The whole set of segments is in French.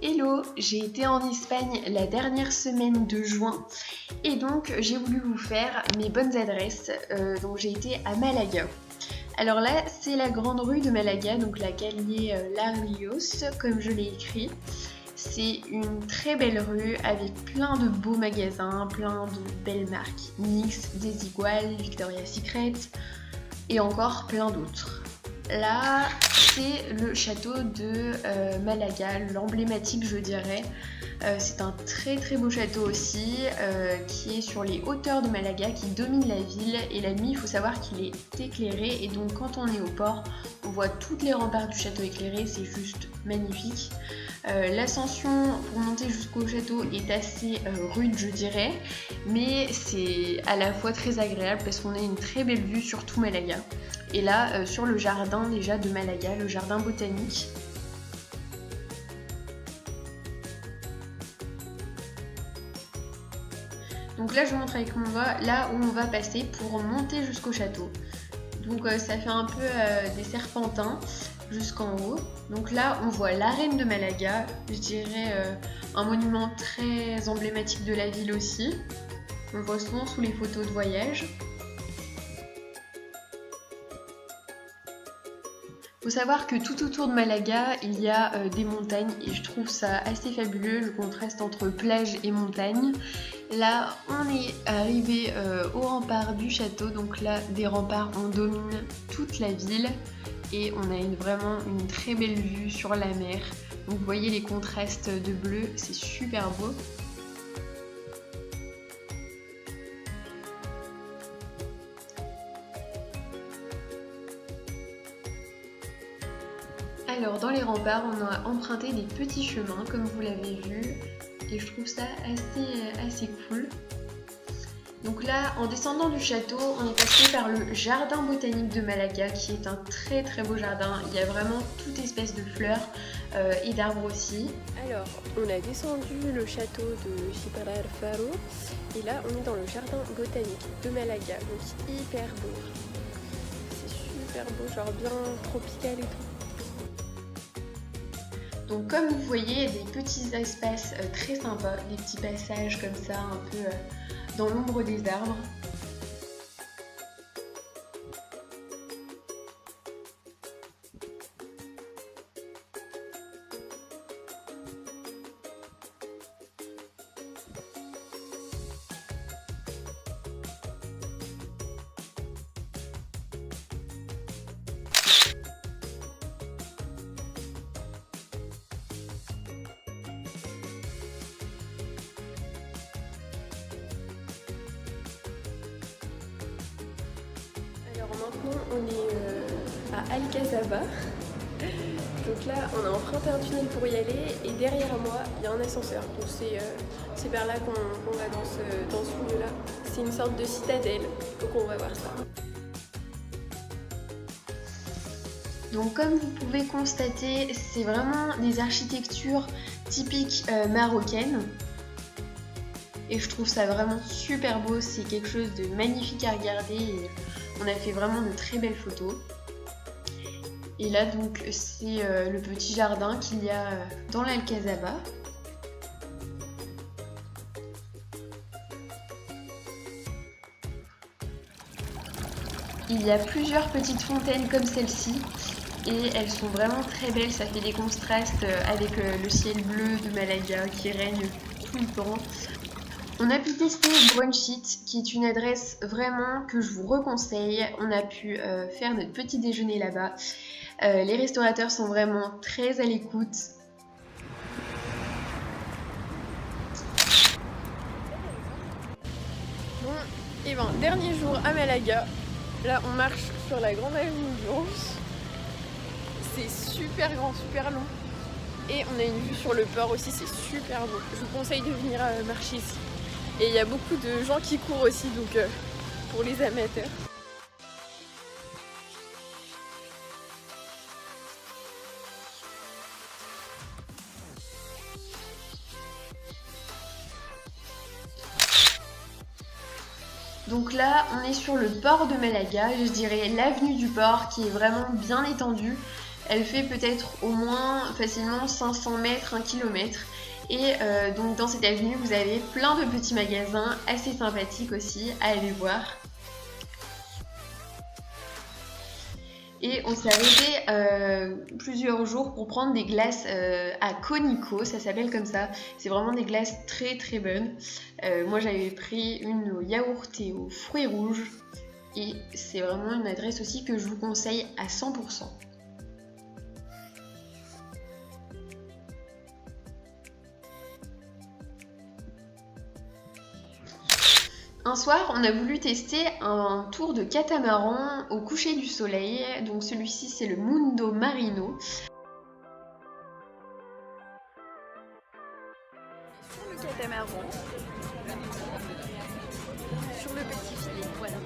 Hello, j'ai été en Espagne la dernière semaine de juin et donc j'ai voulu vous faire mes bonnes adresses. Donc j'ai été à Malaga. Alors là, c'est la grande rue de Malaga, donc la calle La Rios, comme je l'ai écrit. C'est une très belle rue avec plein de beaux magasins, plein de belles marques. NYX, Desigual, Victoria's Secret et encore plein d'autres. Là, c'est le château de Malaga, l'emblématique je dirais. C'est un très très beau château aussi qui est sur les hauteurs de Malaga, qui domine la ville, et la nuit il faut savoir qu'il est éclairé et donc quand on est au port on voit toutes les remparts du château éclairés, c'est juste magnifique. L'ascension pour monter jusqu'au château est assez rude je dirais, mais c'est à la fois très agréable parce qu'on a une très belle vue sur tout Malaga. Et là sur le jardin déjà de Malaga, le jardin botanique. Donc là je vous montre avec mon doigt là où on va passer pour monter jusqu'au château. Donc ça fait un peu des serpentins jusqu'en haut. Donc là on voit l'arène de Malaga, je dirais un monument très emblématique de la ville aussi. On le voit souvent sous les photos de voyage. Il faut savoir que tout autour de Malaga, il y a des montagnes et je trouve ça assez fabuleux, le contraste entre plage et montagne. Là, on est arrivé au rempart du château, donc là, des remparts, on domine toute la ville et on a vraiment une très belle vue sur la mer. Donc vous voyez les contrastes de bleu, c'est super beau. Alors dans les remparts, on a emprunté des petits chemins comme vous l'avez vu et je trouve ça assez cool. Donc là, en descendant du château, on est passé par le jardin botanique de Malaga qui est un très très beau jardin. Il y a vraiment toute espèce de fleurs et d'arbres aussi. Alors, on a descendu le château de Gibraltar Faro et là on est dans le jardin botanique de Malaga, donc hyper beau. C'est super beau, genre bien tropical et tout. Donc comme vous voyez, il y a des petits espaces très sympas, des petits passages comme ça, un peu dans l'ombre des arbres. Alors maintenant on est à Alcazaba, donc là on a emprunté un tunnel pour y aller et derrière moi il y a un ascenseur, donc c'est vers là qu'on va dans ce lieu là. C'est une sorte de citadelle, donc on va voir ça. Donc comme vous pouvez constater, c'est vraiment des architectures typiques marocaines. Et je trouve ça vraiment super beau, c'est quelque chose de magnifique à regarder et on a fait vraiment de très belles photos. Et là donc c'est le petit jardin qu'il y a dans l'Alcazaba. Il y a plusieurs petites fontaines comme celle-ci et elles sont vraiment très belles, ça fait des contrastes avec le ciel bleu de Malaga qui règne tout le temps. On a pu tester Brunch It, qui est une adresse vraiment que je vous reconseille. On a pu faire notre petit déjeuner là-bas. Les restaurateurs sont vraiment très à l'écoute. Bon, et ben dernier jour à Malaga. Là on marche sur la grande avenue blanche. C'est super grand, super long. Et on a une vue sur le port aussi, c'est super beau. Je vous conseille de venir marcher ici. Et il y a beaucoup de gens qui courent aussi, donc pour les amateurs. Donc là, on est sur le port de Malaga, je dirais l'avenue du port qui est vraiment bien étendue. Elle fait peut-être au moins facilement 500 mètres, 1 km. Et donc dans cette avenue, vous avez plein de petits magasins assez sympathiques aussi à aller voir. Et on s'est arrêté plusieurs jours pour prendre des glaces à Conico, ça s'appelle comme ça. C'est vraiment des glaces très très bonnes. Moi j'avais pris une au yaourt et aux fruits rouges. Et c'est vraiment une adresse aussi que je vous conseille à 100%. Un soir, on a voulu tester un tour de catamaran au coucher du soleil. Donc celui-ci, c'est le Mundo Marino. Sur le catamaran, sur le petit filet, voilà.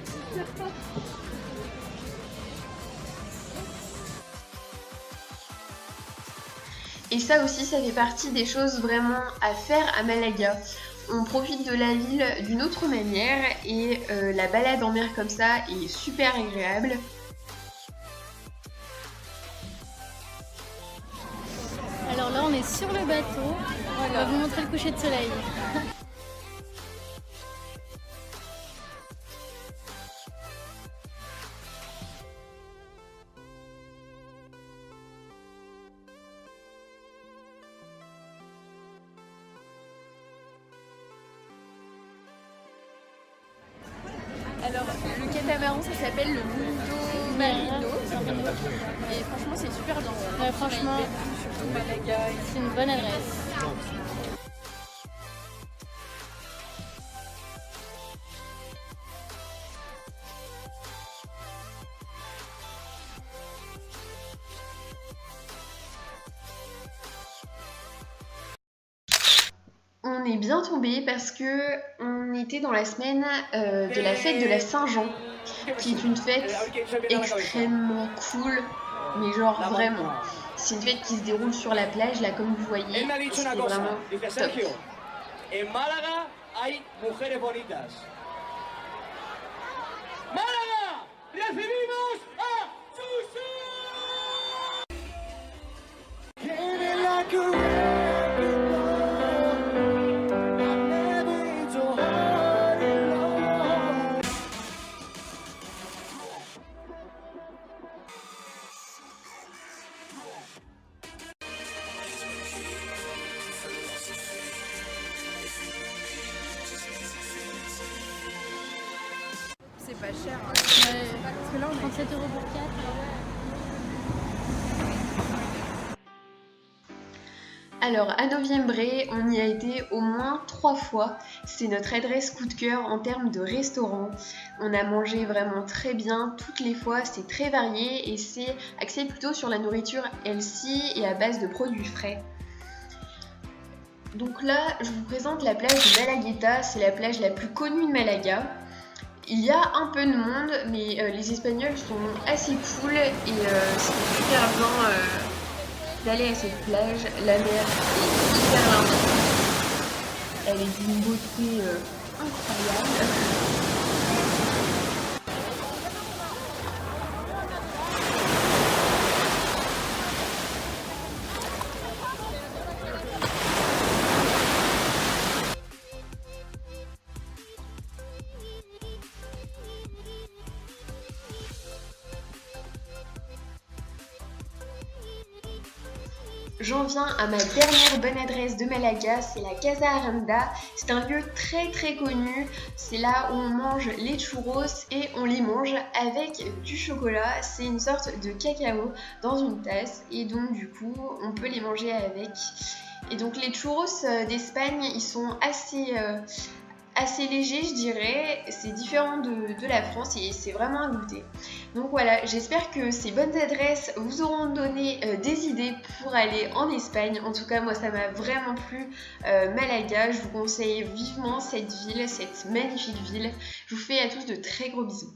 Et ça aussi, ça fait partie des choses vraiment à faire à Malaga. On profite de la ville d'une autre manière et la balade en mer comme ça est super agréable. Alors là on est sur le bateau, on va vous montrer le coucher de soleil. Alors, le catamaran, ça s'appelle le Mundo Marino. Et franchement, c'est super bien. Ouais, franchement, surtout Malaga. c'est une bonne adresse. On est bien tombé parce que on était dans la semaine de la fête de la Saint-Jean, qui est une fête extrêmement cool, mais genre vraiment. C'est une fête qui se déroule sur la plage, là comme vous voyez, et c'est vraiment top. En Málaga hay mujeres bonitas. ¡Málaga! ¡Recibimos a Suso! C'est pas cher. Hein. Ouais, parce que là on prend 7 € pour 4. Alors à Noviembre, on y a été au moins 3 fois. C'est notre adresse coup de cœur en termes de restaurant. On a mangé vraiment très bien toutes les fois, c'est très varié et c'est axé plutôt sur la nourriture healthy et à base de produits frais. Donc là, je vous présente la plage de Malagueta, c'est la plage la plus connue de Malaga. Il y a un peu de monde, mais les Espagnols sont assez cool et c'est super bien d'aller à cette plage. La mer est hyper limpide, elle est d'une beauté incroyable. J'en viens à ma dernière bonne adresse de Malaga, c'est la Casa Aranda. C'est un lieu très très connu, c'est là où on mange les churros et on les mange avec du chocolat. C'est une sorte de cacao dans une tasse et donc du coup on peut les manger avec. Et donc les churros d'Espagne, ils sont assez léger, je dirais. C'est différent de la France et c'est vraiment à goûter. Donc voilà, j'espère que ces bonnes adresses vous auront donné des idées pour aller en Espagne. En tout cas, moi ça m'a vraiment plu. Malaga, je vous conseille vivement cette ville, cette magnifique ville. Je vous fais à tous de très gros bisous.